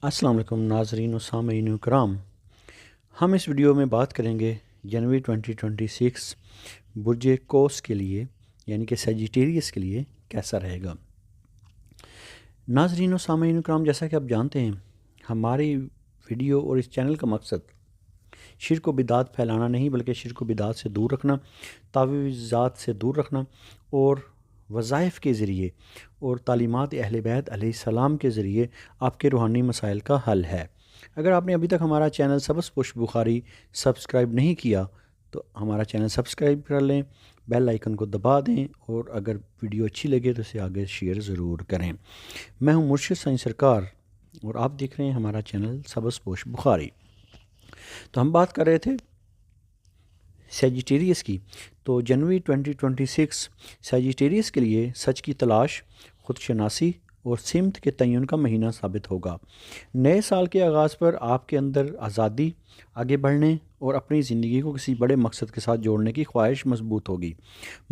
अस्सलाम वालेकुम नाज़रीन व सामीन कराम। हम इस वीडियो में बात करेंगे जनवरी 2026 बुर्ज कोस के लिए यानी कि सजिटेरियस के लिए कैसा रहेगा। नाज़रीन व सामीन कराम, जैसा कि आप जानते हैं हमारी वीडियो और इस चैनल का मकसद शिर्क व बिदात फैलाना नहीं बल्कि शिर्क व बिदात से दूर रखना, तावीज़ात से दूर रखना और वज़ाइफ के ज़रिए और तालीमात अहले बैत अलैहिस्सलाम के ज़रिए आपके रूहानी मसाइल का हल है। अगर आपने अभी तक हमारा चैनल सबस पुश बुखारी सब्सक्राइब नहीं किया तो हमारा चैनल सब्सक्राइब कर लें, बेल आइकन को दबा दें और अगर वीडियो अच्छी लगे तो इसे आगे शेयर ज़रूर करें। मैं हूं मुर्शिद साईं सरकार और आप देख रहे हैं हमारा चैनल सबस पुश बुखारी। तो हम बात कर रहे थे सजिटेरियस की। तो जनवरी 2026 सजिटेरियस के लिए सच की तलाश, खुदशनासी और सिमत के तयन का महीना साबित होगा। नए साल के आगाज़ पर आपके अंदर आज़ादी, आगे बढ़ने और अपनी ज़िंदगी को किसी बड़े मकसद के साथ जोड़ने की ख्वाहिश मजबूत होगी।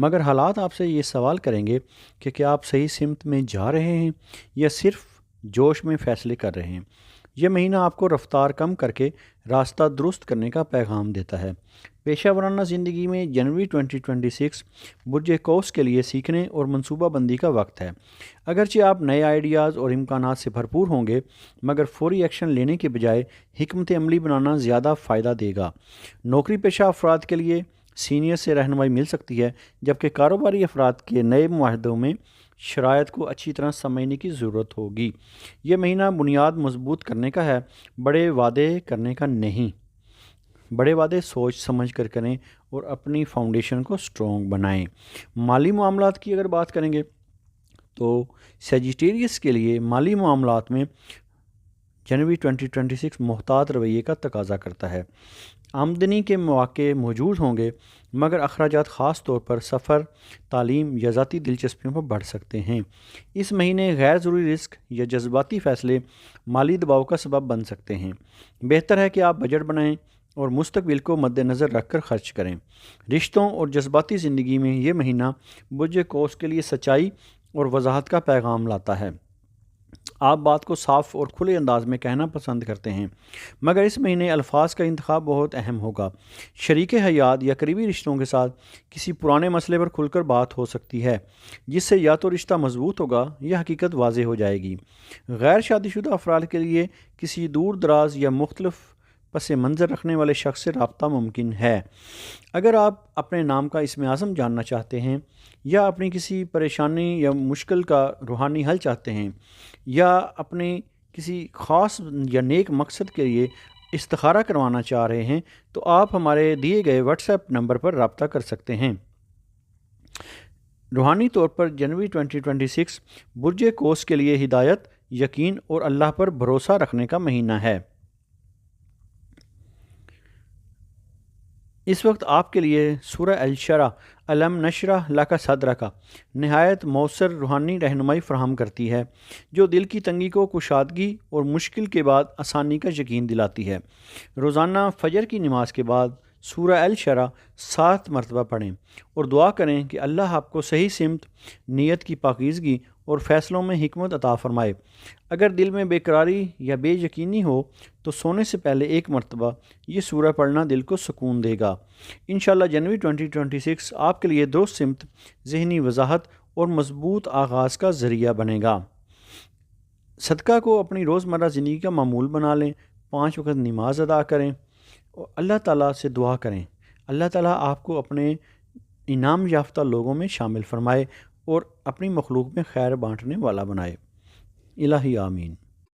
मगर हालात आपसे ये सवाल करेंगे कि क्या आप सही सिमत में जा रहे हैं या सिर्फ जोश में फ़ैसले कर रहे हैं। यह महीना आपको रफ्तार कम करके रास्ता दुरुस्त करने का पैगाम देता है। पेशा वराना ज़िंदगी में जनवरी 2026 बुर्ज कौस के लिए सीखने और मनसूबा बंदी का वक्त है। अगरचे आप नए आइडियाज़ और इम्कानात से भरपूर होंगे मगर फौरी एक्शन लेने के बजाय हिकमत अमली बनाना ज़्यादा फ़ायदा देगा। नौकरी पेशा अफराद के लिए सीनियर से रहनुमाई मिल सकती है, जबकि कारोबारी अफराद के नए मुआहदों में शराइत को अच्छी तरह समझने की ज़रूरत होगी। ये महीना बुनियाद मजबूत करने का है, बड़े वादे करने का नहीं। बड़े वादे सोच समझ कर करें और अपनी फाउंडेशन को स्ट्रॉन्ग बनाएं। माली मामलात की अगर बात करेंगे तो सजिटेरियस के लिए माली मामलात में जनवरी 2026 मोहतात रवैये का तकाजा करता है। आमदनी के मौके मौजूद होंगे मगर अखराजात ख़ास तौर पर सफ़र, तालीम या ज़ाती दिलचस्पियों पर बढ़ सकते हैं। इस महीने गैर ज़रूरी रिस्क या जज्बाती फ़ैसले माली दबाव का सबब बन सकते हैं। बेहतर है कि आप बजट बनाएं और मुस्तकबिल को मद्देनज़र रखकर खर्च करें। रिश्तों और जज्बाती ज़िंदगी में ये महीना बुर्ज कौस के लिए सच्चाई और वजाहत का पैगाम लाता है। आप बात को साफ़ और खुले अंदाज में कहना पसंद करते हैं मगर इस महीने अल्फाज का इंतखाब बहुत अहम होगा। शरीक हयात या करीबी रिश्तों के साथ किसी पुराने मसले पर खुलकर बात हो सकती है, जिससे या तो रिश्ता मजबूत होगा या हकीकत वाज़ेह हो जाएगी। गैर शादीशुदा अफराद के लिए किसी दूर दराज या मुख्तलिफ पस मंज़र रखने वाले शख्स से रब्ता मुमकिन है। अगर आप अपने नाम का इसमें आज़म जानना चाहते हैं या अपनी किसी परेशानी या मुश्किल का रूहानी हल चाहते हैं या अपने किसी ख़ास या नेक मकसद के लिए इस्तिखारा करवाना चाह रहे हैं तो आप हमारे दिए गए व्हाट्सएप नंबर पर रब्ता कर सकते हैं। रूहानी तौर पर जनवरी 2026 बुर्ज कौस के लिए हिदायत, यकीन और अल्लाह पर भरोसा रखने का महीना है। इस वक्त आपके लिए सूरह अल-शरा अलम नशरह लका सदरका नहायत मौसर रूहानी रहनुमाई फ़राहम करती है, जो दिल की तंगी को कुशादगी और मुश्किल के बाद आसानी का यकीन दिलाती है। रोज़ाना फ़जर की नमाज के बाद सूरह अल-शरा 7 मरतबा पढ़ें और दुआ करें कि अल्लाह आपको सही सिमत, नीयत की पाकीज़गी और फ़ैसलों में हिकमत अता फ़रमाए। अगर दिल में बेकरारी या बेयकीनी हो तो सोने से पहले 1 मरतबा ये सूरह पढ़ना दिल को सुकून देगा। इंशाअल्लाह जनवरी 2026 आपके लिए दुरुस्त सिमत, ज़हनी वजाहत और मजबूत आगाज़ का ज़रिया बनेगा। सदका को अपनी रोज़मर्रा ज़िंदगी का मामूल बना लें, 5 वक्त नमाज अदा करें और अल्लाह ताला से दुआ करें। अल्लाह ताला आपको अपने इनाम याफ्ता लोगों में शामिल फरमाए और अपनी मखलूक में खैर बाँटने वाला बनाए। इलाही आमीन।